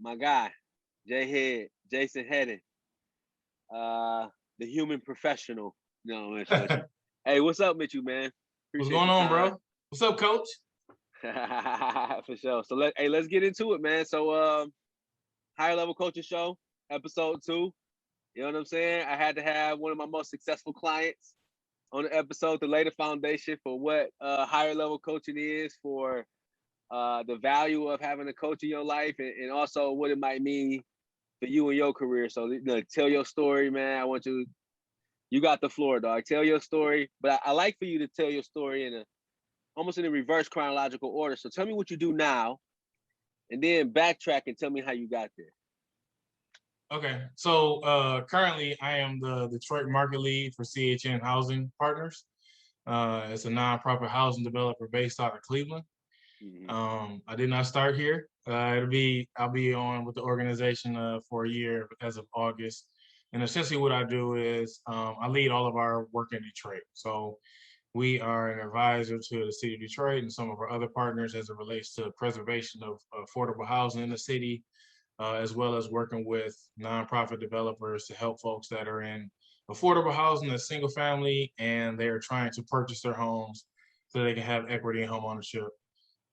my guy, J Head, Jason Headen, uh, the human professional. No, I'm messing with you. Hey, what's up with you, man? What's Appreciate going your on, time. bro? What's up, coach? For sure. So let's get into it, man. So higher level coaching show, episode 2. You know what I'm saying? I had to have one of my most successful clients on the episode to lay the foundation for what higher level coaching is, for the value of having a coach in your life, and also what it might mean for you and your career. So tell your story, man. I want you got the floor, dog. Tell your story. But I like for you to tell your story almost in a reverse chronological order. So tell me what you do now, and then backtrack and tell me how you got there. Okay, so currently I am the Detroit market lead for CHN Housing Partners. It's a nonprofit housing developer based out of Cleveland. I did not start here. I'll be on with the organization for a year as of August. And essentially what I do is I lead all of our work in Detroit. So we are an advisor to the city of Detroit and some of our other partners as it relates to preservation of affordable housing in the city, as well as working with nonprofit developers to help folks that are in affordable housing that's single family and they're trying to purchase their homes so they can have equity in home ownership.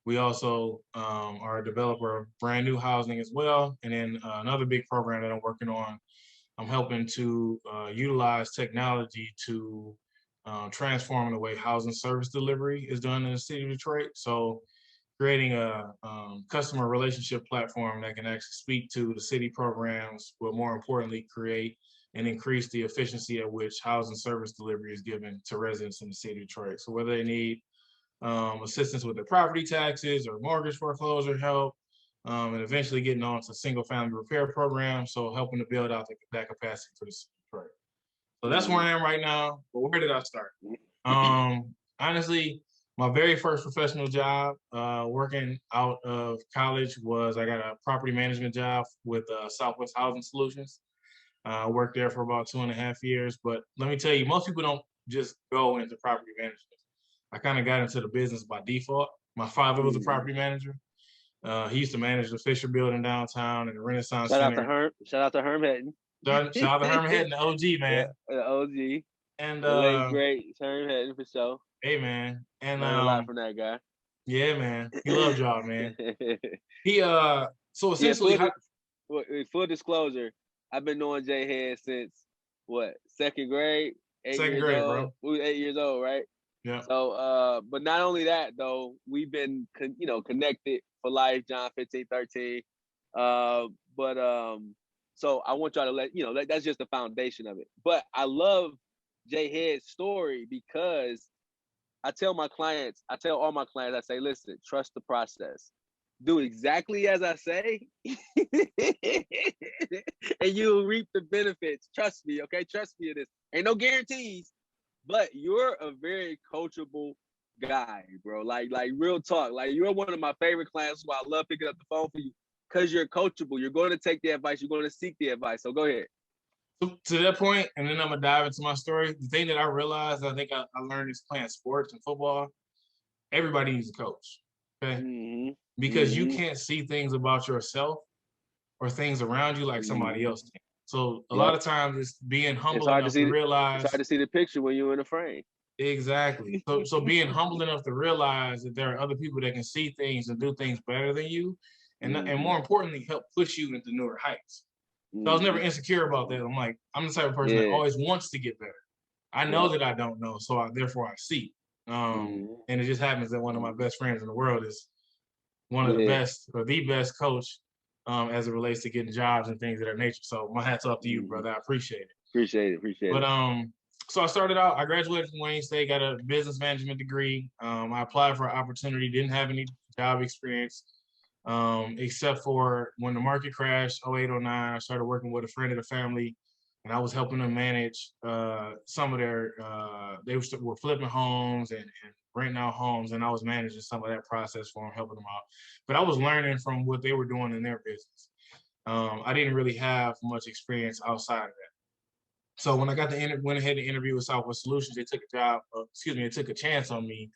We also are a developer of brand new housing as well. And then another big program that I'm working on, I'm helping to utilize technology to transform the way housing service delivery is done in the city of Detroit. So creating a customer relationship platform that can actually speak to the city programs, but more importantly, create and increase the efficiency at which housing service delivery is given to residents in the city of Detroit. So whether they need assistance with their property taxes or mortgage foreclosure help, and eventually getting on to single family repair programs. So helping to build out that capacity for the city of Detroit. So that's where I am right now. But where did I start? Honestly, my very first professional job working out of college was I got a property management job with Southwest Housing Solutions. I worked there for about 2.5 years. But let me tell you, most people don't just go into property management. I kind of got into the business by default. My father was a property manager. He used to manage the Fisher Building downtown and the Renaissance Shout out to Center. Herm. Shout out to Herm Headen. Shout out to Herman Head and the OG, Yeah, man. the OG, And the late great Herm Headen for sure. hey, man. And Learned a lot from that guy. yeah, man. He loved y'all, man. He so Yeah, essentially full disclosure, I've been knowing J Head since what, second grade, 8 second years grade, old. bro. We were 8 years old, right? Yeah. So but not only that though, we've been connected for life, John 1513. But so I want y'all to that's just the foundation of it. But I love J Head's story because I tell all my clients, I say, listen, trust the process. Do exactly as I say, and you'll reap the benefits. Trust me, okay? Trust me in this. Ain't no guarantees, but you're a very coachable guy, bro. Like real talk. Like you're one of my favorite clients who I love picking up the phone for you because you're coachable. You're going to take the advice. You're going to seek the advice. So go ahead. To that point, and then I'm gonna dive into my story. The thing that I realized, I think I learned is playing sports and football. Everybody needs a coach, okay? Because you can't see things about yourself or things around you like somebody else can. So a lot of times it's being It's humble hard to enough to see. It's hard realize to see the picture when you're in a frame. exactly. So being humble enough to realize that there are other people that can see things and do things better than you, and more importantly, help push you into newer heights. So I was never insecure about that. I'm like, I'm the type of person that always wants to get better. I know that I don't know, so therefore I see. And it just happens that one of my best friends in the world is one of the best or the best coach as it relates to getting jobs and things of that nature. So my hat's off to you, brother. I appreciate it. Appreciate it. But so I started out, I graduated from Wayne State, got a business management degree. I applied for an opportunity, didn't have any job experience, except for when the market crashed, 08, 09, I started working with a friend of the family, and I was helping them manage some of their, they were flipping homes and renting out homes, and I was managing some of that process for them, helping them out. But I was learning from what they were doing in their business. I didn't really have much experience outside of that. So when I got went ahead and interviewed with Southwest Solutions, they took a chance on me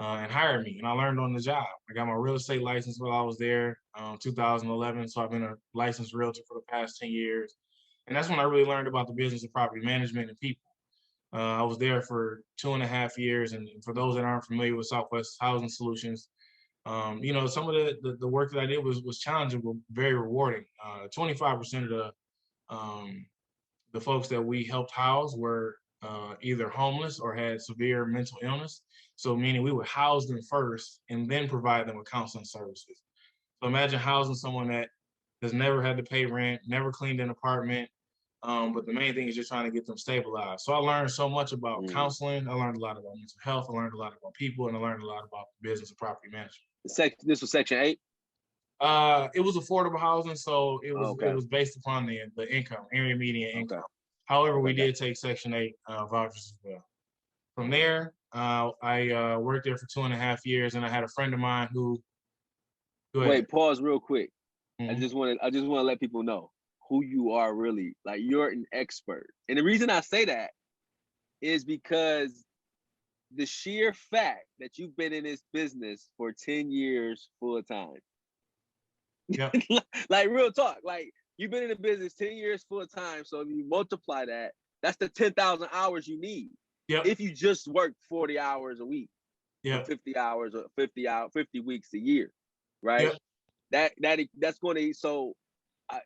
and hired me, and I learned on the job. I got my real estate license while I was there, 2011. So I've been a licensed realtor for the past 10 years. And that's when I really learned about the business of property management and people. I was there for 2.5 years. And for those that aren't familiar with Southwest Housing Solutions, some of the work that I did was challenging, but very rewarding. 25% of the folks that we helped house were either homeless or had severe mental illness. So meaning we would house them first and then provide them with counseling services. So imagine housing someone that has never had to pay rent, never cleaned an apartment, but the main thing is just trying to get them stabilized. So I learned so much about counseling. I learned a lot about mental health. I learned a lot about people, and I learned a lot about the business of property management. This was Section 8? It was affordable housing, so it was based upon the income, area median income. However, we did take Section 8 vouchers as well. From there, I worked there for 2.5 years, and I had a friend of mine who. Wait, pause real quick. I just want to let people know who you are really. Like, you're an expert, and the reason I say that is because the sheer fact that you've been in this business for 10 years full time. Yep. Like, real talk. Like, you've been in the business 10 years full time. So if you multiply that, that's the 10,000 hours you need. Yep. If you just work 40 hours a week, or 50 hours or 50 weeks a year, right? Yep. That's going to, so,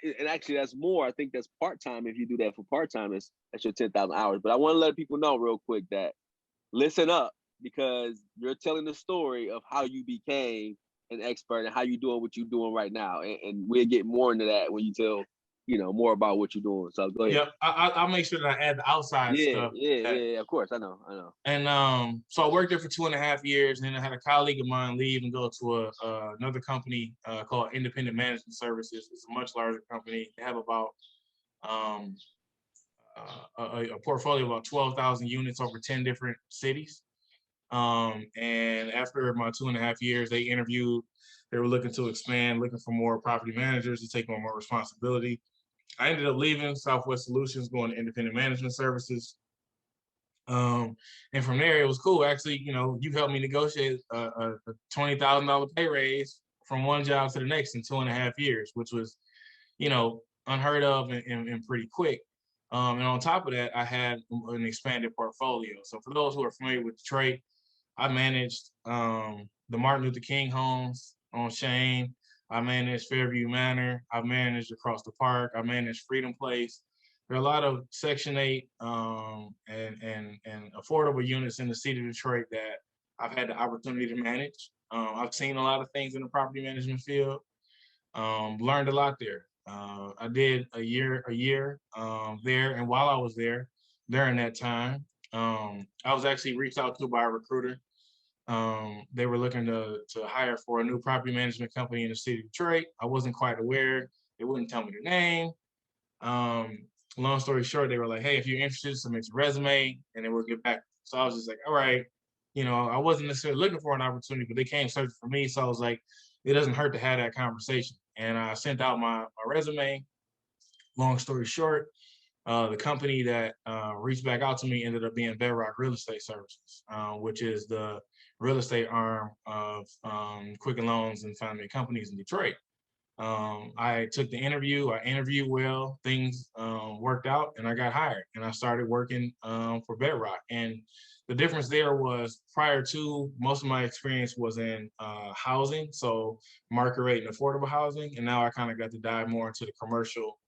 and actually that's more. I think that's part-time. If you do that for part-time, that's your 10,000 hours. But I want to let people know real quick that listen up, because you're telling the story of how you became an expert and how you doing what you're doing right now. And we'll get more into that when you tell, more about what you're doing. So go ahead. Yeah, I'll make sure that I add the outside stuff. Yeah, of course. I know. And so I worked there for 2.5 years, and then I had a colleague of mine leave and go to another company called Independent Management Services. It's a much larger company. They have about a portfolio of about 12,000 units over 10 different cities. And after my 2.5 years, they interviewed. They were looking to expand, looking for more property managers to take on more responsibility. I ended up leaving Southwest Solutions, going to Independent Management Services. And from there, it was cool. Actually, you helped me negotiate a $20,000 pay raise from one job to the next in 2.5 years, which was, unheard of and pretty quick. And on top of that, I had an expanded portfolio. So for those who are familiar with Detroit, I managed the Martin Luther King homes on Shane. I managed Fairview Manor. I managed Across the Park. I managed Freedom Place. There are a lot of Section 8 and affordable units in the city of Detroit that I've had the opportunity to manage. I've seen a lot of things in the property management field. Learned a lot there. I did a year there, and while I was there, during that time, I was actually reached out to by a recruiter. They were looking to hire for a new property management company in the city of Detroit. I wasn't quite aware. They wouldn't tell me their name. Long story short, they were like, "Hey, if you're interested, submit your resume, and then we'll get back." So I was just like, "All right." I wasn't necessarily looking for an opportunity, but they came searching for me. So I was like, it doesn't hurt to have that conversation. And I sent out my resume. Long story short, the company that reached back out to me ended up being Bedrock Real Estate Services, which is the real estate arm of Quicken Loans and Finance Companies in Detroit. I took the interview. I interviewed well. Things worked out, and I got hired. And I started working for Bedrock. And the difference there was, prior to, most of my experience was in housing, so market rate and affordable housing. And now I kind of got to dive more into the commercial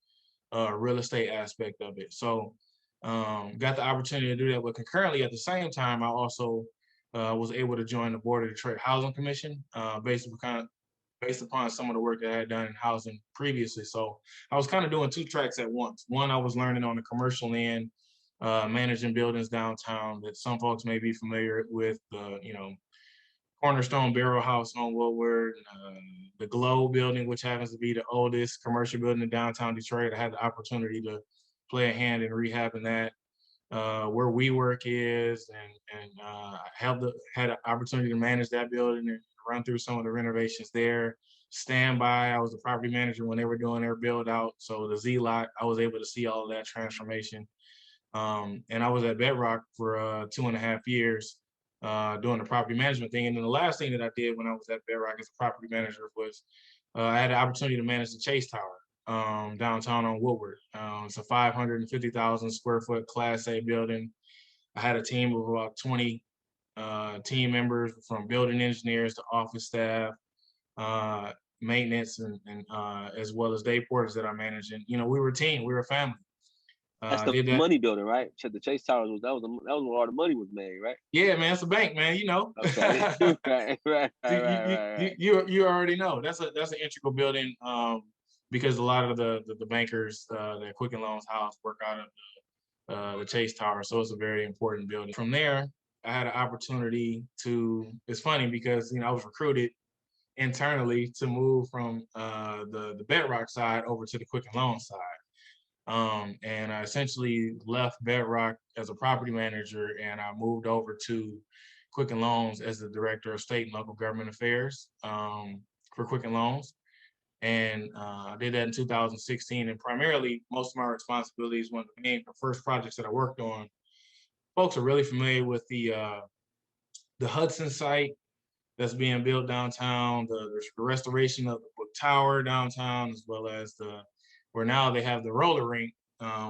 real estate aspect of it. So got the opportunity to do that. But concurrently, at the same time, I also was able to join the board of the Detroit Housing Commission based upon some of the work that I had done in housing previously. So I was kind of doing two tracks at once. One, I was learning on the commercial end, managing buildings downtown that some folks may be familiar with, Cornerstone Barrel House on Woodward, the Globe building, which happens to be the oldest commercial building in downtown Detroit. I had the opportunity to play a hand in rehabbing that. Where WeWork is, and I had an opportunity to manage that building and run through some of the renovations there. Standby, I was the property manager when they were doing their build out. So the Z-Lot, I was able to see all of that transformation. And I was at Bedrock for 2.5 years. doing the property management thing. And then the last thing that I did when I was at Bedrock as a property manager was I had the opportunity to manage the Chase Tower downtown on Woodward. It's a 550,000 square foot Class A building. I had a team of about 20 team members, from building engineers to office staff, maintenance, and as well as day porters that I managed. And we were a team, we were a family. That's the Did that. money building, right? The Chase Towers that was where all the money was made, right? Yeah, man, it's a bank, man. Okay, right. You already know that's an integral building, because a lot of the bankers that Quicken Loans house work out of the Chase Tower, so it's a very important building. From there, I had an opportunity to. It's funny because I was recruited internally to move from the Bedrock side over to the Quicken Loans side. And I essentially left Bedrock as a property manager, and I moved over to Quicken Loans as the director of state and local government affairs for Quicken Loans. And I did that in 2016. And primarily, most of my responsibilities, one of the first projects that I worked on, folks are really familiar with the Hudson site that's being built downtown, the restoration of the Book Tower downtown, as well as where now they have the roller rink,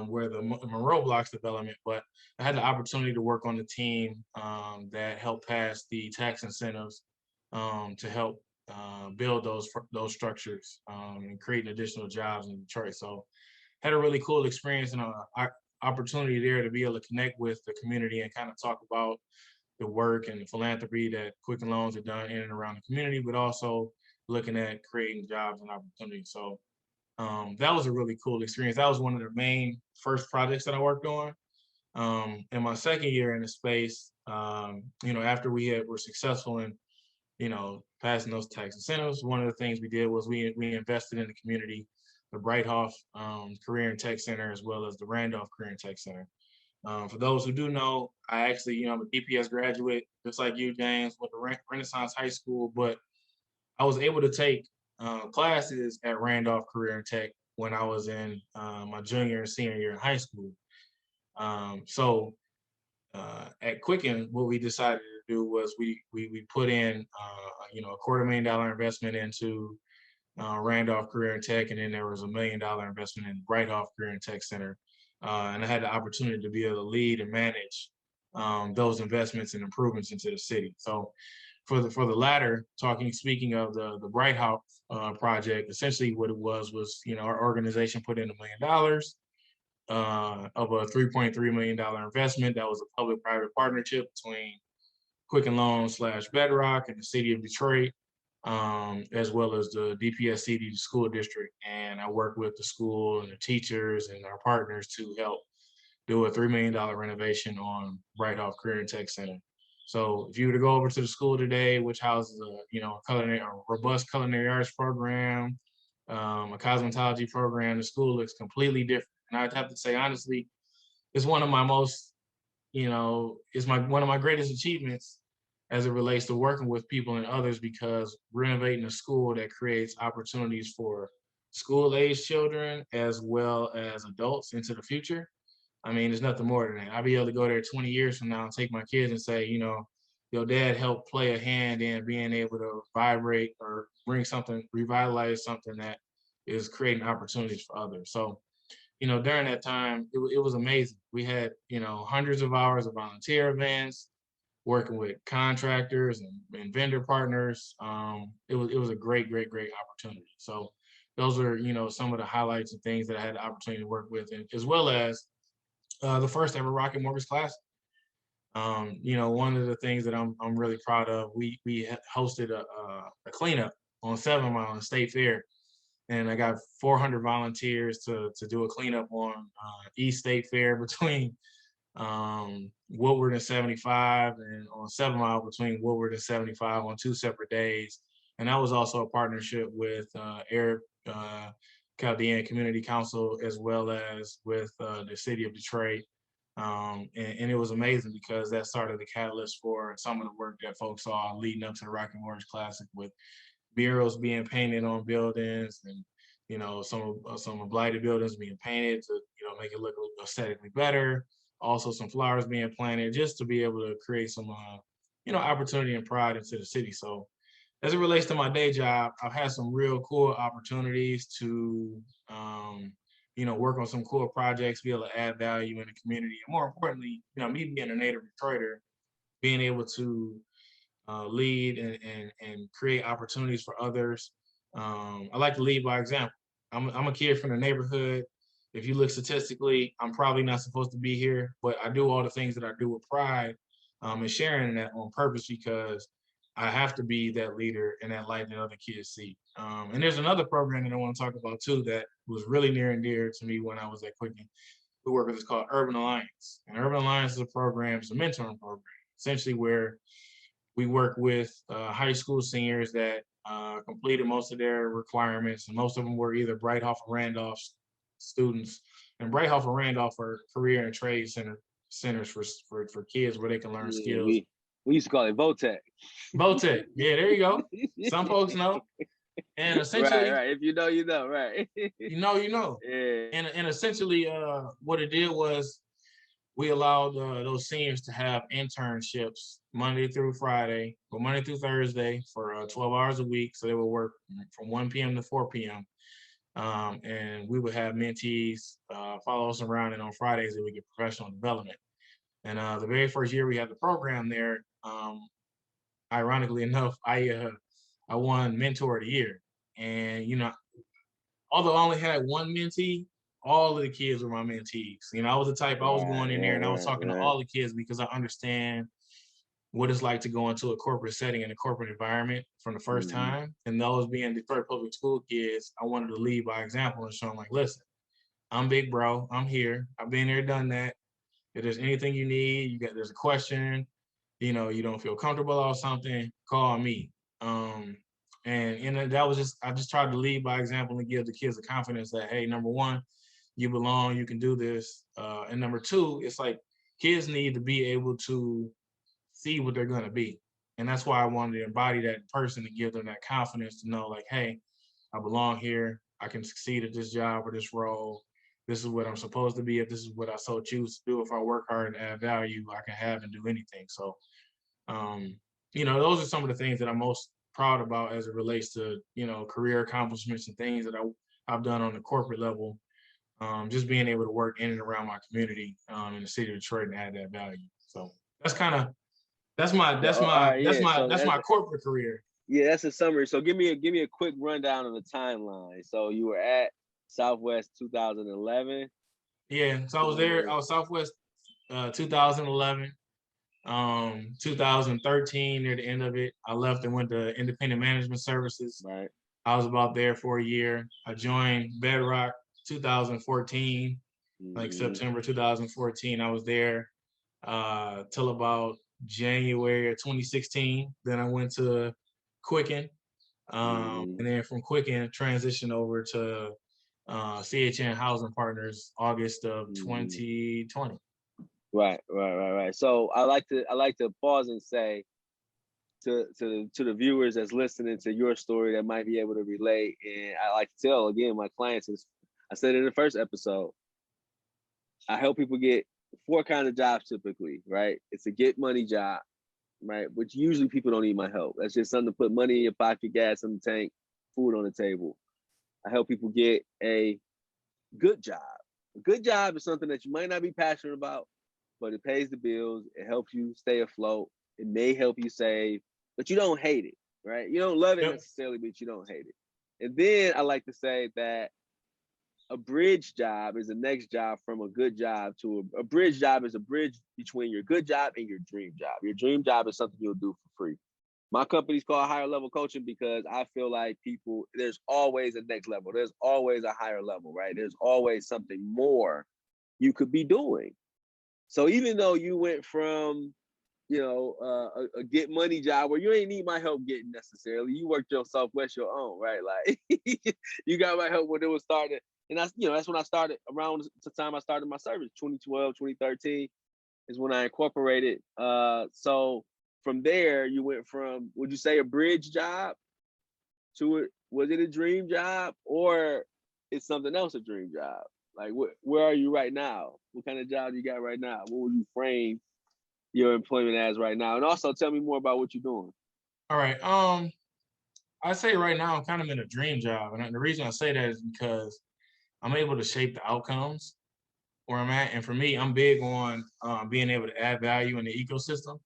where the Monroe Blocks development. But I had the opportunity to work on the team that helped pass the tax incentives to help build those structures and create additional jobs in Detroit. So had a really cool experience and an opportunity there to be able to connect with the community and kind of talk about the work and the philanthropy that Quicken Loans have done in and around the community, but also looking at creating jobs and opportunities. So that was a really cool experience. That was one of the main first projects that I worked on. In my second year in the space, after we were successful in, passing those tax incentives, one of the things we did was we invested in the community, the Breithoff Career and Tech Center, as well as the Randolph Career and Tech Center. For those who do know, I actually, I'm a DPS graduate, just like you, James, with the Renaissance High School, but I was able to take classes at Randolph Career and Tech when I was in my junior and senior year in high school. So at Quicken, what we decided to do was we put in, a $250,000 investment into Randolph Career and Tech, and then there was $1 million investment in Breithoff Career and Tech Center. And I had the opportunity to be able to lead and manage those investments and improvements into the city. So for the latter, speaking of the Breithoff project, essentially what it was, our organization put in $1 million of a $3.3 million investment. That was a public-private partnership between Quicken Loans / Bedrock and the city of Detroit, as well as the DPS school district. And I work with the school and the teachers and our partners to help do a $3 million renovation on Breithoff Career and Tech Center. So if you were to go over to the school today, which houses a robust culinary arts program, a cosmetology program, the school looks completely different. And I'd have to say, honestly, it's one of my most, one of my greatest achievements as it relates to working with people and others, because renovating a school that creates opportunities for school-age children as well as adults into the future. I mean, there's nothing more than that. I'll be able to go there 20 years from now and take my kids and say, your dad helped play a hand in being able to vibrate or revitalize something that is creating opportunities for others. So, during that time, it was amazing. We had, hundreds of hours of volunteer events, working with contractors and vendor partners. It was a great opportunity. So those are, some of the highlights and things that I had the opportunity to work with, and as well as the first ever Rocket Mortgage Classic. One of the things that I'm really proud of, we hosted a cleanup on 7 Mile in State Fair, and I got 400 volunteers to do a cleanup on East State Fair between Woodward and 75, and on 7 Mile between Woodward and 75 on 2 separate days. And that was also a partnership with Arab Chaldean Community Council, as well as with the city of Detroit. And it was amazing because that started the catalyst for some of the work that folks saw leading up to the Rocket Mortgage Classic, with murals being painted on buildings, and some blighted buildings being painted to make it look aesthetically better. Also, some flowers being planted just to be able to create some opportunity and pride into the city. So as it relates to my day job, I've had some real cool opportunities to, work on some cool projects, be able to add value in the community. And more importantly, me being a native Detroiter, being able to lead and create opportunities for others. I like to lead by example. I'm a kid from the neighborhood. If you look statistically, I'm probably not supposed to be here, but I do all the things that I do with pride, and sharing that on purpose because I have to be that leader and that light that other kids see. And there's another program that I want to talk about too that was really near and dear to me when I was at Quicken. We work with it's called Urban Alliance. And Urban Alliance is a program, it's a mentoring program, essentially where we work with high school seniors that completed most of their requirements, and most of them were either Bright-Hoff or Randolph students. And Bright-Hoff or Randolph are career and trade centers for kids where they can learn skills. We used to call it VOTEC. VOTEC, yeah, there you go. Some folks know. And essentially, right. If you know, you know, right? you know. Yeah. And essentially, what it did was we allowed those seniors to have internships Monday through Friday or Monday through Thursday for 12 hours a week. So they would work from 1 p.m. to 4 p.m. And we would have mentees follow us around, and on Fridays they would get professional development. And the very first year we had the program there, ironically enough, I won Mentor of the Year. And although I only had one mentee, all of the kids were my mentees. I was the type, I was going in there and I was talking to all the kids because I understand what it's like to go into a corporate setting in a corporate environment from the first time. And those being Detroit public school kids, I wanted to lead by example and show them like, listen, I'm big bro, I'm here. I've been there, done that. If there's anything you need, there's a question, you don't feel comfortable or something, call me. And that was I just tried to lead by example and give the kids the confidence that, hey, number one, you belong, you can do this. And number two, it's like kids need to be able to see what they're going to be. And that's why I wanted to embody that person to give them that confidence to know like, hey, I belong here. I can succeed at this job or this role. This is what I'm supposed to be. If this is what I so choose to do, if I work hard and add value, I can have and do anything. So, those are some of the things that I'm most proud about as it relates to, career accomplishments and things that I've done on the corporate level. Just being able to work in and around my community in the city of Detroit and add that value. So that's my corporate career. Yeah, that's a summary. So give me a quick rundown of the timeline. So you were at Southwest 2011. Yeah, so I was there. I was Southwest 2011. 2013 near the end of it, I left and went to Independent Management Services. Right. I was about there for a year. I joined Bedrock 2014, like September 2014. I was there till about January of 2016. Then I went to Quicken. And then from Quicken, transitioned over to CHN Housing Partners August of 2020. Right. So I like to pause and say to the viewers that's listening to your story that might be able to relate, and I like to tell again my clients, is I said in the first episode, I help people get 4 kinds of jobs typically, right? It's a get money job, right? Which usually people don't need my help. That's just something to put money in your pocket, gas in the tank, food on the table. I help people get a good job. A good job is something that you might not be passionate about, but it pays the bills. It helps you stay afloat. It may help you save, but you don't hate it, right? You don't love it necessarily, but you don't hate it. And then I like to say that a bridge job is the next job from a good job to a bridge job is a bridge between your good job and your dream job. Your dream job is something you'll do for free. My company's called Higher Level Coaching because I feel like there's always a next level. There's always a higher level, right? There's always something more you could be doing. So even though you went from, a get money job where you ain't need my help getting necessarily, you worked your Southwest your own, right? Like you got my help when it was started. And that's when I started around the time I started my service, 2012, 2013 is when I incorporated. So from there, you went from, would you say a bridge job to was it a dream job or is something else a dream job? Like where are you right now? What kind of job you got right now? What would you frame your employment as right now? And also tell me more about what you're doing. All right. I say right now I'm kind of in a dream job, and the reason I say that is because I'm able to shape the outcomes where I'm at, and for me, I'm big on being able to add value in the ecosystem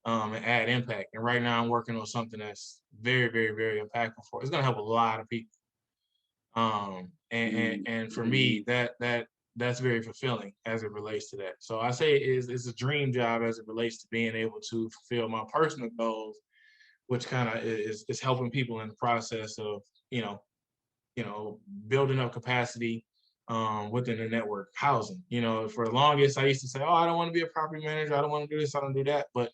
and add impact. And right now, I'm working on something that's very, very, very impactful for. It's going to help a lot of people. And for me, that's very fulfilling as it relates to that. So I say it's a dream job as it relates to being able to fulfill my personal goals, which kind of is helping people in the process of building up capacity within the network housing. For the longest, I used to say, oh, I don't want to be a property manager. I don't want to do this. I don't do that. But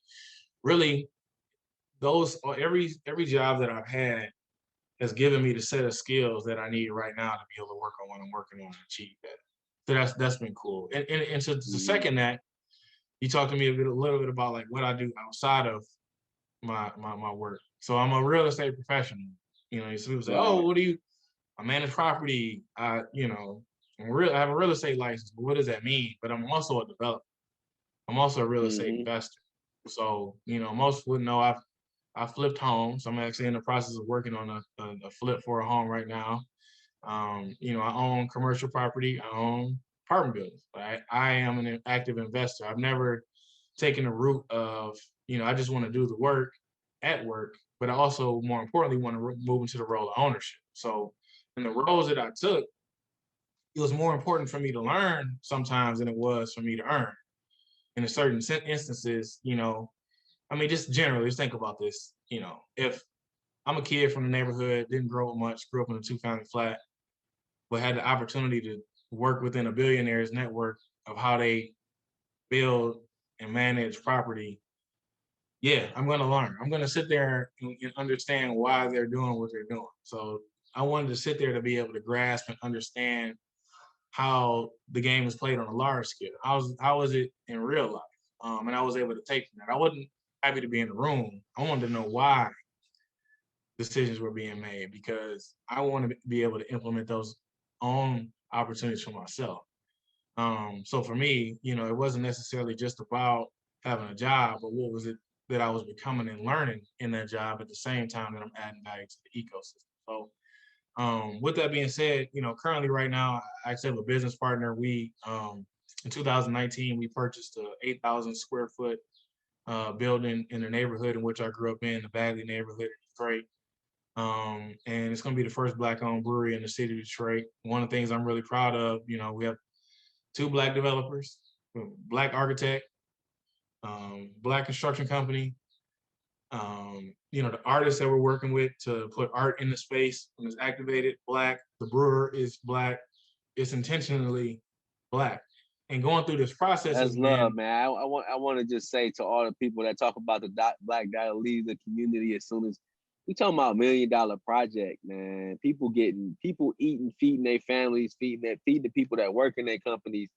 really, every job that I've had has given me the set of skills that I need right now to be able to work on what I'm working on and achieve that. So that's been cool. And to second that, you talked to me a little bit about like what I do outside of my work. So I'm a real estate professional. So people say, oh, what do you? I manage property. I have a real estate license. But what does that mean? But I'm also a developer. I'm also a real estate investor. So most wouldn't know I flipped homes. I'm actually in the process of working on a flip for a home right now. I own commercial property. I own apartment buildings. I am an active investor. I've never taken the route of, I just want to do the work at work, but I also, more importantly, want to move into the role of ownership. So in the roles that I took, it was more important for me to learn sometimes than it was for me to earn. In a certain instances, just generally, just think about this. If I'm a kid from the neighborhood, didn't grow up much, grew up in a 2-family flat, but had the opportunity to work within a billionaire's network of how they build and manage property, yeah, I'm going to learn. I'm going to sit there and understand why they're doing what they're doing. So I wanted to sit there to be able to grasp and understand how the game is played on a large scale. How was it in real life? And I was able to take from that. I wasn't happy to be in the room. I wanted to know why decisions were being made, because I want to be able to implement those own opportunities for myself. So for me, it wasn't necessarily just about having a job, but what was it that I was becoming and learning in that job at the same time that I'm adding value to the ecosystem. So with that being said, currently right now, I actually have a business partner. We, in 2019, we purchased a 8,000 square foot building in the neighborhood in which I grew up in, the Bagley neighborhood in Detroit. And it's going to be the first Black-owned brewery in the city of Detroit. One of the things I'm really proud of, we have 2 Black developers, Black architect, Black construction company. The artists that we're working with to put art in the space when it's activated, Black. The brewer is Black. It's intentionally Black. And going through this process That's love, man. I want to just say to all the people that talk about the Black guy to leave the community as soon as we talking about $1 million project, man. People eating, feeding their families, feeding the people that work in their companies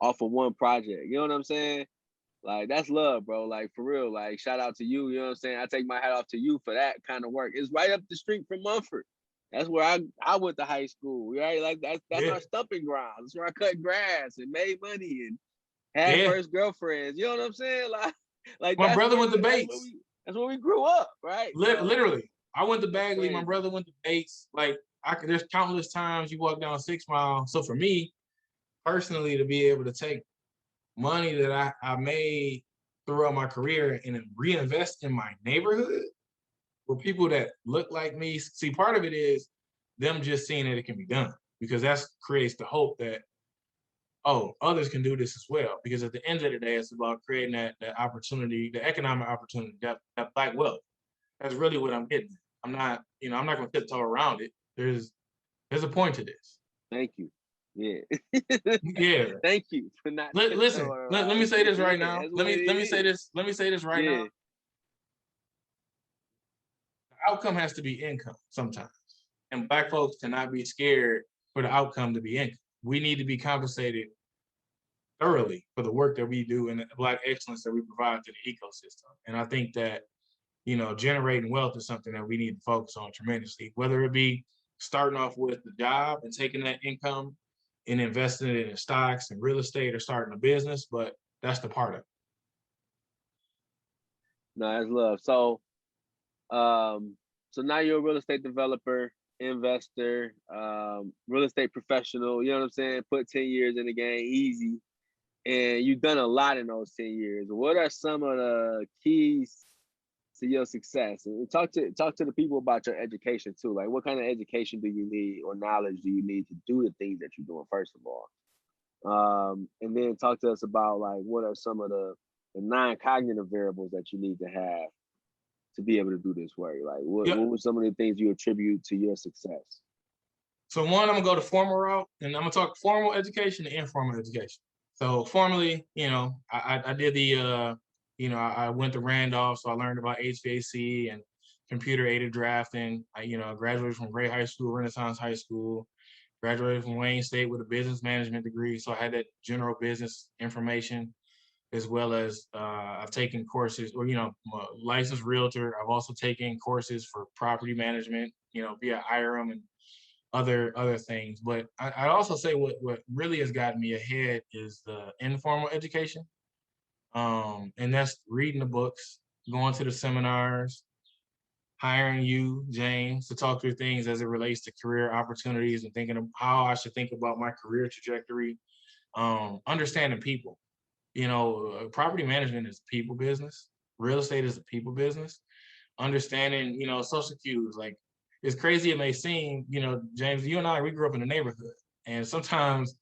off of one project. You know what I'm saying? Like, that's love, bro. Like, for real. Like, shout out to you. You know what I'm saying? I take my hat off to you for that kind of work. It's right up the street from Mumford. That's where I went to high school. Right? Like, that's our stumping ground. That's where I cut grass and made money and had first girlfriends. You know what I'm saying? Like my brother went to Bates. That's where we grew up, right? Literally. I went to Bagley. My brother went to Bates. Like, there's countless times you walk down 6 Mile. So for me, personally, to be able to take money that I made throughout my career and reinvest in my neighborhood for people that look like me. See, part of it is them just seeing that it can be done, because that creates the hope that, oh, others can do this as well. Because at the end of the day, it's about creating that opportunity, the economic opportunity, that Black wealth. That's really what I'm getting. I'm not going to tiptoe around it. There's a point to this. Thank you. Yeah. Yeah. Thank you for not. Listen. Let me say this right now. Let me say this right now. The outcome has to be income sometimes, and Black folks cannot be scared for the outcome to be income. We need to be compensated thoroughly for the work that we do and the Black excellence that we provide to the ecosystem. And I think that generating wealth is something that we need to focus on tremendously, whether it be starting off with the job and taking that income and investing it in stocks and real estate or starting a business, but that's the part of it. No, that's love. So now you're a real estate developer, investor, real estate professional. You know what I'm saying? Put 10 years in the game, easy. And you've done a lot in those 10 years. What are some of the keys to your success? And talk to the people about your education too. Like, what kind of education do you need or knowledge do you need to do the things that you're doing, first of all? And then talk to us about, like, what are some of the non-cognitive variables that you need to have to be able to do this work? Like, what were some of the things you attribute to your success? So one, I'm gonna go the formal route, and I'm gonna talk formal education and informal education. So formally, I did the, I went to Randolph, so I learned about HVAC and computer aided drafting. I graduated from Gray High School, Renaissance High School, graduated from Wayne State with a business management degree. So I had that general business information, as well as I've taken courses, or, I'm a licensed realtor. I've also taken courses for property management, via IRM and other things. But I also say what really has gotten me ahead is the informal education. And that's reading the books, going to the seminars, hiring you, James, to talk through things as it relates to career opportunities and thinking of how I should think about my career trajectory, understanding people. Property management is a people business. Real estate is a people business. Understanding, social cues. Like, as crazy it may seem, James, you and I, we grew up in the neighborhood. And sometimes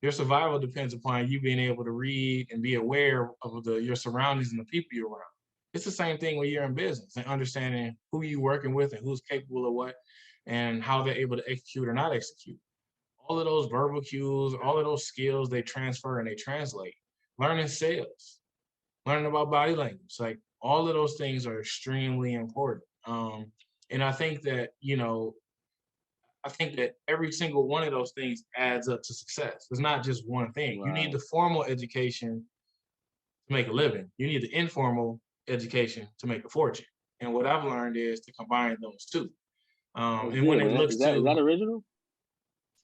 your survival depends upon you being able to read and be aware of your surroundings and the people you're around. It's the same thing when you're in business and understanding who you're working with and who's capable of what and how they're able to execute or not execute. All of those verbal cues, all of those skills, they transfer and they translate. Learning sales, learning about body language, like all of those things are extremely important. And I think that, every single one of those things adds up to success. It's not just one thing. Right. You need the formal education to make a living. You need the informal education to make a fortune. And what I've learned is to combine those two. And good, when it looks is that original?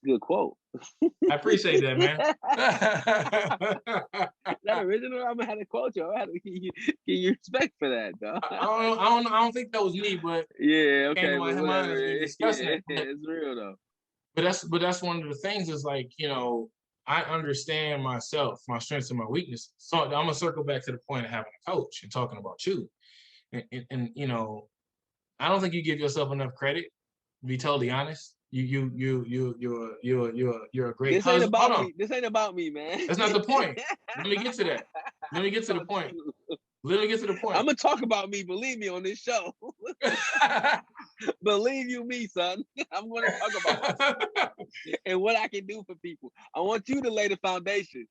Good quote. I appreciate that, man. Is that original? I'm gonna have to quote you. I have to give you respect for that, though. I don't think that was me, but yeah, okay. Came to my mind as we discussing it. It's real though. But that's one of the things is, like, I understand myself, my strengths and my weaknesses. So I'm gonna circle back to the point of having a coach and talking about you. And I don't think you give yourself enough credit, to be totally honest. You're a great this husband. Ain't about me. This ain't about me, man. That's not the point. Let me get to that. Let me get to the point. I'm gonna talk about me, believe me, on this show. Believe you me, son. I'm gonna talk about myself and what I can do for people. I want you to lay the foundation.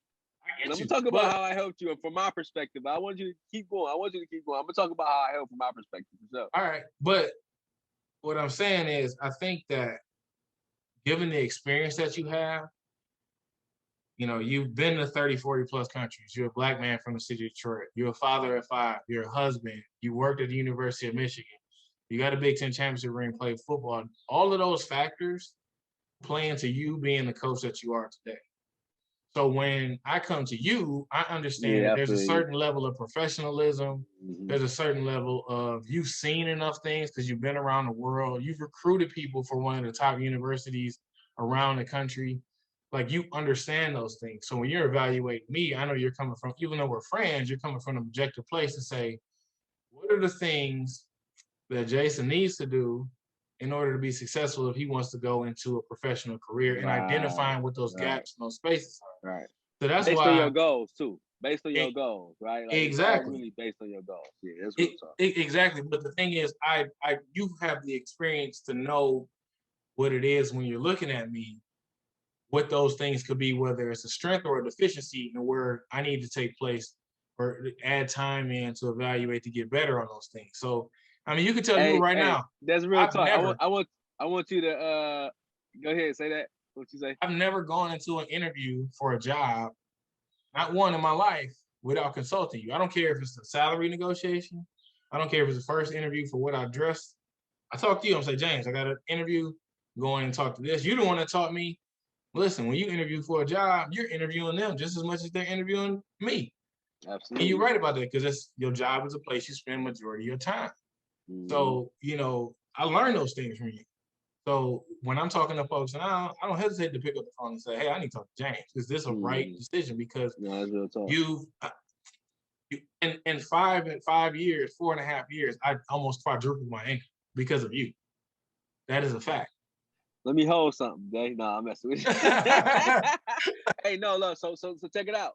And I'm gonna talk about how I helped you, and from my perspective, I want you to keep going. I'm gonna talk about how I helped from my perspective. So. All right, but what I'm saying is, I think that given the experience that you have, you've been to 30, 40 plus countries. You're a Black man from the city of Detroit. You're a father of 5. You're a husband. You worked at the University of Michigan. You got a Big Ten championship ring, played football. All of those factors play into you being the coach that you are today. So when I come to you, I understand that there's a certain level of professionalism. Mm-hmm. There's a certain level of you've seen enough things because you've been around the world. You've recruited people for one of the top universities around the country. Like, you understand those things. So when you're evaluating me, I know you're coming from, even though we're friends, you're coming from an objective place to say, what are the things that Jason needs to do in order to be successful if he wants to go into a professional career, and identifying what those gaps and those spaces are. Right. So that's based why on your goals too. Based on your goals, right? Like, exactly. Really based on your goals. Yeah, that's what I'm talking. Exactly. But the thing is, you have the experience to know what it is when you're looking at me, what those things could be, whether it's a strength or a deficiency, and where I need to take place or add time in to evaluate to get better on those things. So, I mean, you can tell you right now. That's real talk. I want you to go ahead and say that. What you say? I've never gone into an interview for a job, not one in my life, without consulting you. I don't care if it's a salary negotiation. I don't care if it's the first interview for what I dressed. I talk to you. I'm say, James, I got an interview. Go in and talk to this. You're the one that taught me. Listen, when you interview for a job, you're interviewing them just as much as they're interviewing me. Absolutely. And you're right about that, because that's your job is a place you spend majority of your time. Mm-hmm. So, I learned those things from you. So when I'm talking to folks, and I don't hesitate to pick up the phone and say, hey, I need to talk to James. Is this a right decision? Because no, that's real talk. in 5 years, 4.5 years, I almost quadrupled my income because of you. That is a fact. Let me hold something, Jay. No, I'm messing with you. Hey, no, look. So check it out.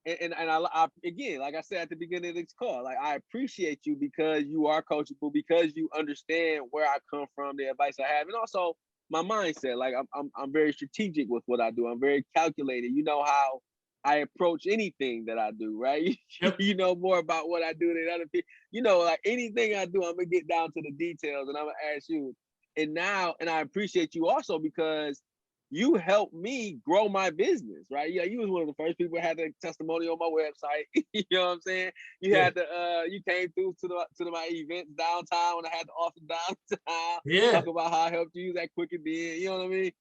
And I again, like I said at the beginning of this call, like I appreciate you because you are coachable, because you understand where I come from, the advice I have, and also my mindset. Like I'm very strategic with what I do. I'm very calculated. You know how I approach anything that I do, right? Yep. You know more about what I do than other people. Like anything I do, I'm gonna get down to the details, and I'm gonna ask you. And I appreciate you also because you helped me grow my business, right? Yeah, you was one of the first people that had the testimony on my website. You know what I'm saying? You had you came through to my events downtown when I had the office downtown. Yeah. Talk about how I helped you that quick and then, you know what I mean?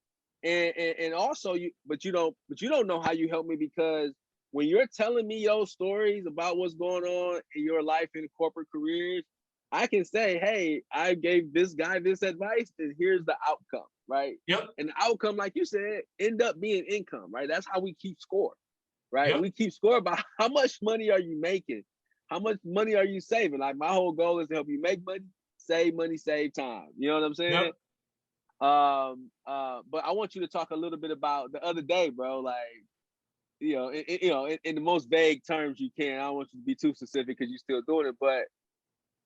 And also but you don't know how you helped me, because when you're telling me your stories about what's going on in your life in corporate careers, I can say, hey, I gave this guy this advice, and here's the outcome, right? Yep. And the outcome, like you said, end up being income, right? That's how we keep score, right? Yep. We keep score about how much money are you making? How much money are you saving? Like my whole goal is to help you make money, save time. You know what I'm saying? Yep. But I want you to talk a little bit about the other day, bro. Like, in the most vague terms you can. I don't want you to be too specific because you're still doing it, but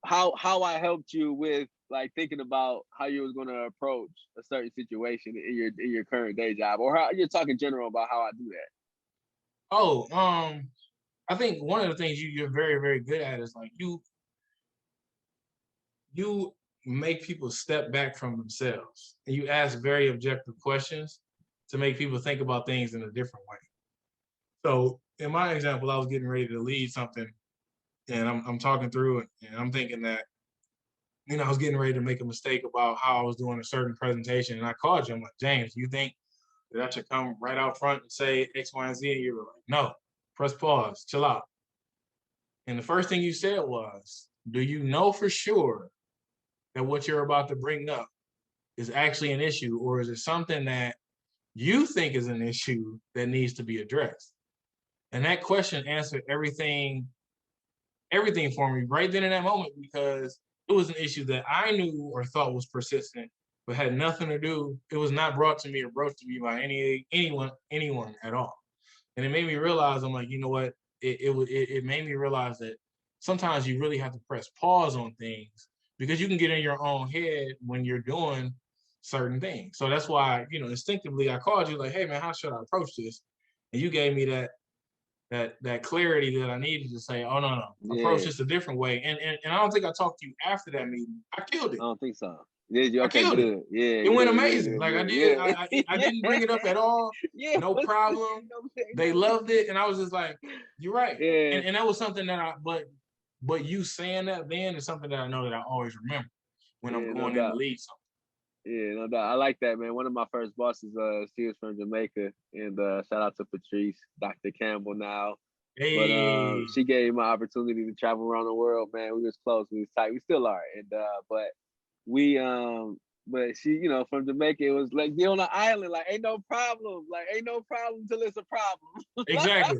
how I helped you with like thinking about how you was going to approach a certain situation in your current day job, or how you're talking general about how I do that. Oh, I think one of the things you're very, very good at is like you make people step back from themselves, and you ask very objective questions to make people think about things in a different way. So in my example, I was getting ready to lead something, and I'm talking through it, and I'm thinking that, I was getting ready to make a mistake about how I was doing a certain presentation, and I called you. I'm like, James, you think that I should come right out front and say X, Y, and Z? And you were like, no, press pause, chill out. And the first thing you said was, do you know for sure that what you're about to bring up is actually an issue, or is it something that you think is an issue that needs to be addressed? And that question answered everything for me right then in that moment, because it was an issue that I knew or thought was persistent, but had nothing to do. It was not brought to me or broached to me by anyone at all. And it made me realize, I'm like, you know what? It made me realize that sometimes you really have to press pause on things, because you can get in your own head when you're doing certain things. So that's why, instinctively I called you like, hey man, how should I approach this? And you gave me that clarity that I needed to say, oh no, approach this a different way. And I don't think I talked to you after that meeting. I killed it. I don't think so. Yeah, I killed it. Yeah, it went amazing. Like I did, I didn't bring it up at all. Yeah, no problem. They loved it, and I was just like, "You're right." Yeah. And that was something that but you saying that then is something that I know that I always remember when I'm going in to lead something. Yeah, no doubt. I like that, man. One of my first bosses, she was from Jamaica, and shout out to Patrice, Dr. Campbell now. Hey. But she gave me my opportunity to travel around the world, man. We was close, we was tight, we still are. And but she, from Jamaica, it was like you're on an island, like ain't no problem, till it's a problem. Exactly.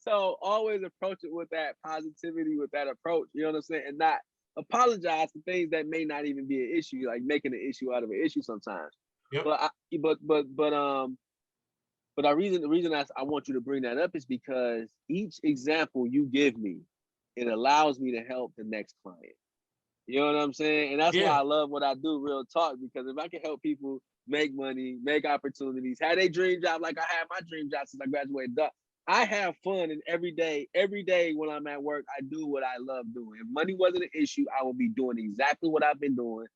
So always approach it with that positivity, with that approach, you know what I'm saying, and not apologize for things that may not even be an issue, like making an issue out of an issue sometimes. Yep. But the reason I want you to bring that up is because each example you give me, it allows me to help the next client. You know what I'm saying? And that's why I love what I do, real talk, because if I can help people make money, make opportunities, have a dream job like I had my dream job since I graduated, I have fun, and every day when I'm at work, I do what I love doing. If money wasn't an issue, I would be doing exactly what I've been doing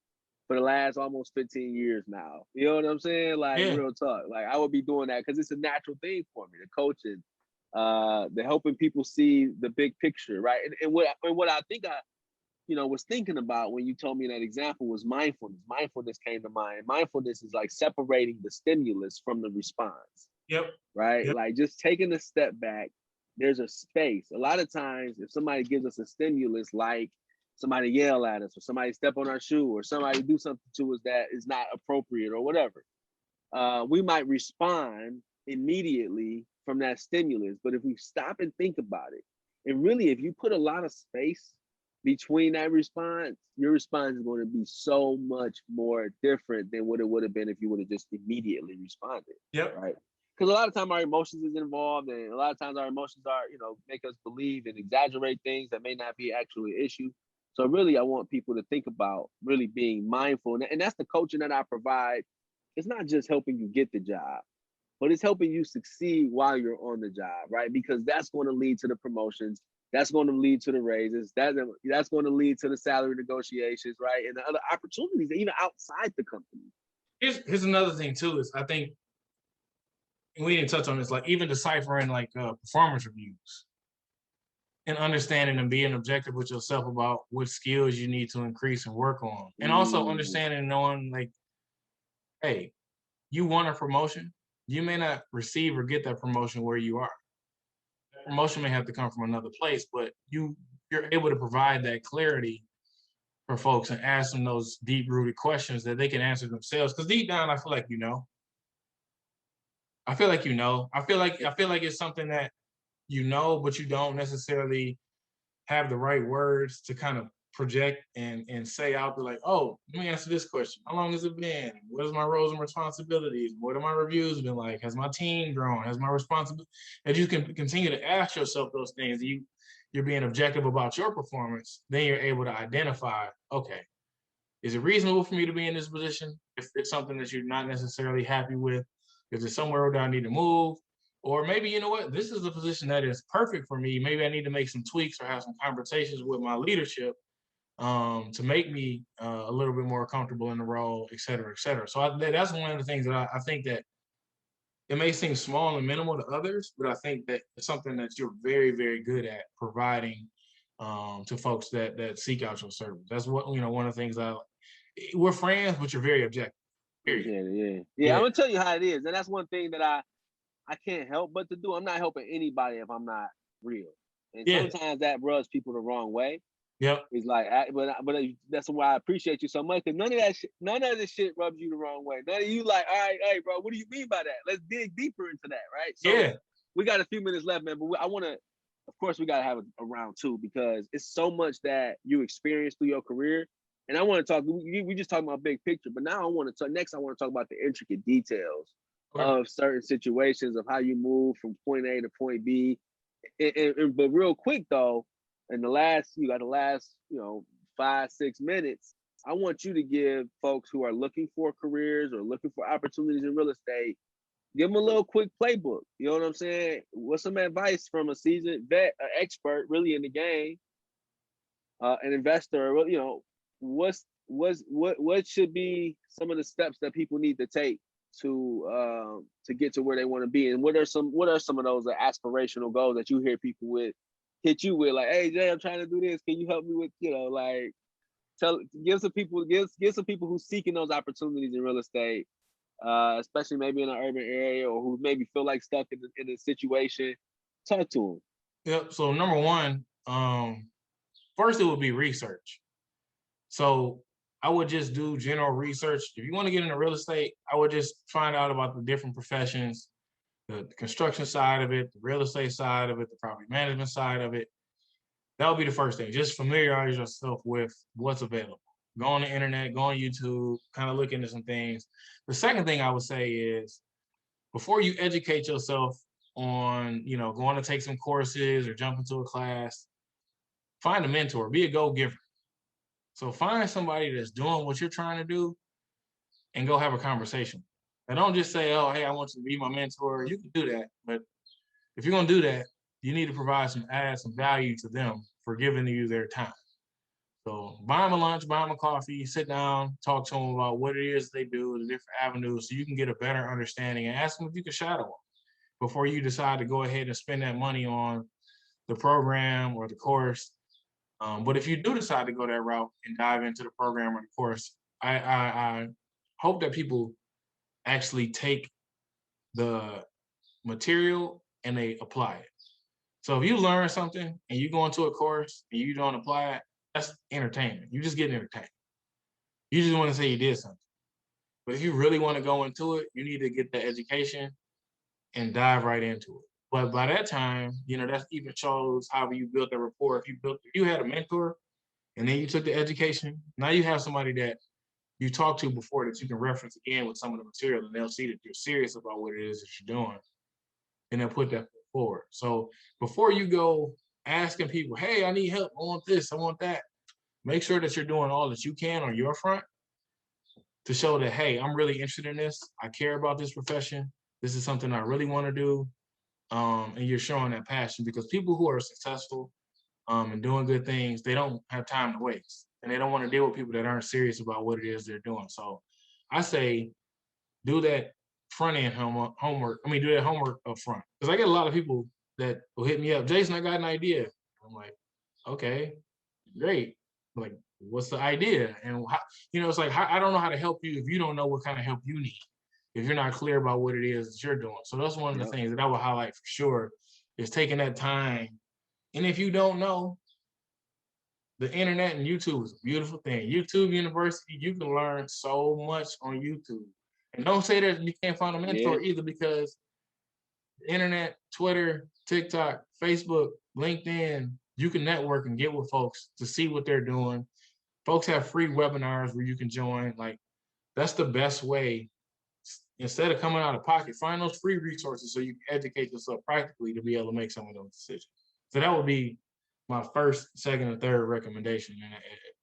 for the last almost 15 years now. You know what I'm saying? Like real talk. Like I would be doing that because it's a natural thing for me, the coaching, the helping people see the big picture, right? And what I think I was thinking about when you told me that example was mindfulness. Mindfulness came to mind. Mindfulness is like separating the stimulus from the response. Yep. Right? Yep. Like just taking a step back there's a space. A lot of times, if somebody gives us a stimulus, like somebody yell at us, or somebody step on our shoe, or somebody do something to us that is not appropriate, or whatever, we might respond immediately from that stimulus. But if we stop and think about it, and really, if you put a lot of space between that response, your response is going to be so much more different than what it would have been if you would have just immediately responded. Yep. Right. Because a lot of time our emotions is involved, and a lot of times our emotions are, make us believe and exaggerate things that may not be actually an issue. So really, I want people to think about really being mindful, and that's the coaching that I provide. It's not just helping you get the job, but it's helping you succeed while you're on the job, right? Because that's going to lead to the promotions. That's going to lead to the raises. That's going to lead to the salary negotiations, right? And the other opportunities, even outside the company. Here's another thing too, is I think, and we didn't touch on this, like even deciphering like performance reviews and understanding and being objective with yourself about what skills you need to increase and work on. And also understanding and knowing like, hey, you want a promotion, you may not receive or get that promotion where you are. That promotion may have to come from another place, but you're able to provide that clarity for folks and ask them those deep-rooted questions that they can answer themselves. Because deep down, I feel like you know. I feel like it's something that you know, but you don't necessarily have the right words to kind of project and say out there like, oh, let me answer this question. How long has it been? What is my roles and responsibilities? What have my reviews been like? Has my team grown? Has my responsibility? As you can continue to ask yourself those things, you're being objective about your performance, then you're able to identify, okay, is it reasonable for me to be in this position? If it's something that you're not necessarily happy with, is there somewhere where I need to move? Or maybe, you know what, this is a position that is perfect for me. Maybe I need to make some tweaks or have some conversations with my leadership to make me a little bit more comfortable in the role, et cetera, et cetera. So that's one of the things that I think that it may seem small and minimal to others, but I think that it's something that you're very, very good at providing to folks that seek out your service. That's what, one of the things we're friends, but you're very objective. Period. Yeah. I'm gonna tell you how it is, and that's one thing that I can't help but to do. I'm not helping anybody if I'm not real, and sometimes that rubs people the wrong way. Yep. It's like, but that's why I appreciate you so much, because none of this shit rubs you the wrong way. None of you like, all right, hey, bro, what do you mean by that? Let's dig deeper into that, right? So we got a few minutes left, man, but I want to, of course, we got to have a round two, because it's so much that you experience through your career. And I want to talk, we just talking about big picture, but now I want to talk about the intricate details of certain situations, of how you move from point A to point B. But real quick though, in the last 5-6 minutes, I want you to give folks who are looking for careers or looking for opportunities in real estate, give them a little quick playbook. You know what I'm saying? What's some advice from a seasoned vet, an expert really in the game, an investor? What should be some of the steps that people need to take to get to where they want to be, and what are some of those aspirational goals that you hear people hit you with, like, hey Jay, I'm trying to do this, can you help me with, give some people who's seeking those opportunities in real estate, especially maybe in an urban area, or who maybe feel like stuck in a situation, talk to them. Yep. So number one, first it would be research. So I would just do general research. If you want to get into real estate, I would just find out about the different professions, the construction side of it, the real estate side of it, the property management side of it. That would be the first thing. Just familiarize yourself with what's available. Go on the internet, go on YouTube, kind of look into some things. The second thing I would say is, before you educate yourself on, going to take some courses or jump into a class, find a mentor, be a go-giver. So find somebody that's doing what you're trying to do and go have a conversation. And don't just say, oh, hey, I want you to be my mentor. You can do that. But if you're going to do that, you need to add some value to them for giving you their time. So buy them a lunch, buy them a coffee, sit down, talk to them about what it is they do, the different avenues, so you can get a better understanding, and ask them if you can shadow them before you decide to go ahead and spend that money on the program or the course. But if you do decide to go that route and dive into the program or the course, I hope that people actually take the material and they apply it. So if you learn something and you go into a course and you don't apply it, that's entertainment. You just getting entertained. You just want to say you did something. But if you really want to go into it, you need to get the education and dive right into it. But by that time, that even shows how you built the rapport. If you had a mentor and then you took the education, now you have somebody that you talked to before that you can reference again with some of the material, and they'll see that you're serious about what it is that you're doing, and they'll put that forward. So before you go asking people, hey, I need help, I want this, I want that, make sure that you're doing all that you can on your front to show that, hey, I'm really interested in this. I care about this profession. This is something I really want to do. And you're showing that passion, because people who are successful and doing good things, they don't have time to waste. And they don't want to deal with people that aren't serious about what it is they're doing. So I say do that front end homework. Do that homework up front. Because I get a lot of people that will hit me up, Jason, I got an idea. I'm like, okay, great. Like, what's the idea? And how, it's like, I don't know how to help you if you don't know what kind of help you need, if you're not clear about what it is that you're doing. So that's one of the things that I would highlight for sure, is taking that time. And if you don't know, the internet and YouTube is a beautiful thing. YouTube University, you can learn so much on YouTube. And don't say that you can't find a mentor either, because the internet, Twitter, TikTok, Facebook, LinkedIn, you can network and get with folks to see what they're doing. Folks have free webinars where you can join. Like, that's the best way. Instead of coming out of pocket, find those free resources so you can educate yourself practically to be able to make some of those decisions. So that would be my first, second, and third recommendation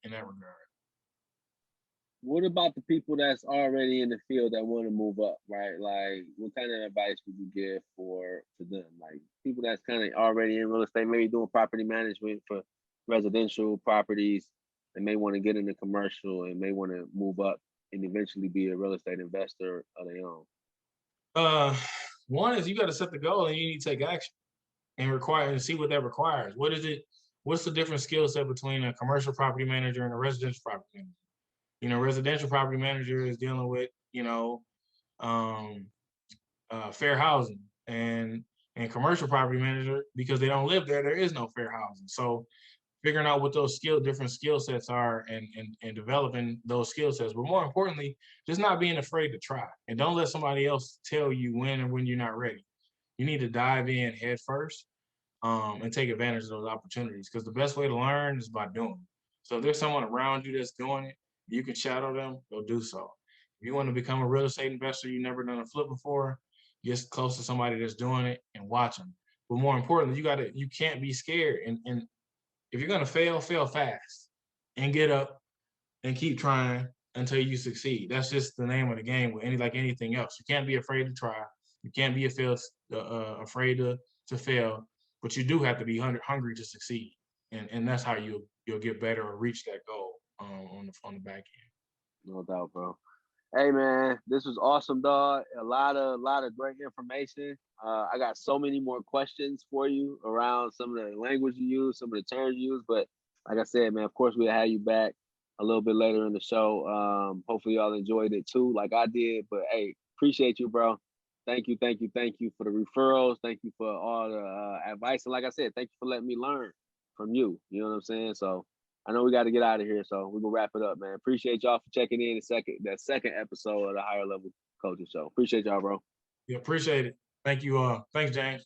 in that regard. What about the people that's already in the field that want to move up, right? Like, what kind of advice would you give to them? Like, people that's kind of already in real estate, maybe doing property management for residential properties, and may want to get into commercial and may want to move up and eventually be a real estate investor of their own. One is you got to set the goal and you need to take action and see what that requires. What is it? What's the different skill set between a commercial property manager and a residential property manager? Residential property manager is dealing with, fair housing, and commercial property manager, because they don't live there is no fair housing. So figuring out what those different skill sets are, and developing those skill sets. But more importantly, just not being afraid to try, and don't let somebody else tell you when and when you're not ready. You need to dive in head first, and take advantage of those opportunities, because the best way to learn is by doing. So if there's someone around you that's doing it, you can shadow them, go do so. If you want to become a real estate investor, you've never done a flip before, get close to somebody that's doing it and watch them. But more importantly, you can't be scared. And if you're gonna fail fast and get up and keep trying until you succeed. That's just the name of the game with anything else. You can't be afraid to try. You can't be afraid to fail, but you do have to be hungry to succeed. And that's how you'll get better or reach that goal on the back end. No doubt, bro. Hey man, this was awesome, dog. A lot of great information. I got so many more questions for you around some of the language you use, some of the terms you use. But like I said, man, of course we'll have you back a little bit later in the show. Hopefully y'all enjoyed it too, like I did. But hey, appreciate you, bro. Thank you for the referrals. Thank you for all the advice. And like I said, thank you for letting me learn from you. You know what I'm saying? So I know we got to get out of here, so we're gonna wrap it up, man. Appreciate y'all for checking in that second episode of the Higher Level Coaching Show. Appreciate y'all, bro. Yeah, appreciate it. Thank you. Thanks, James.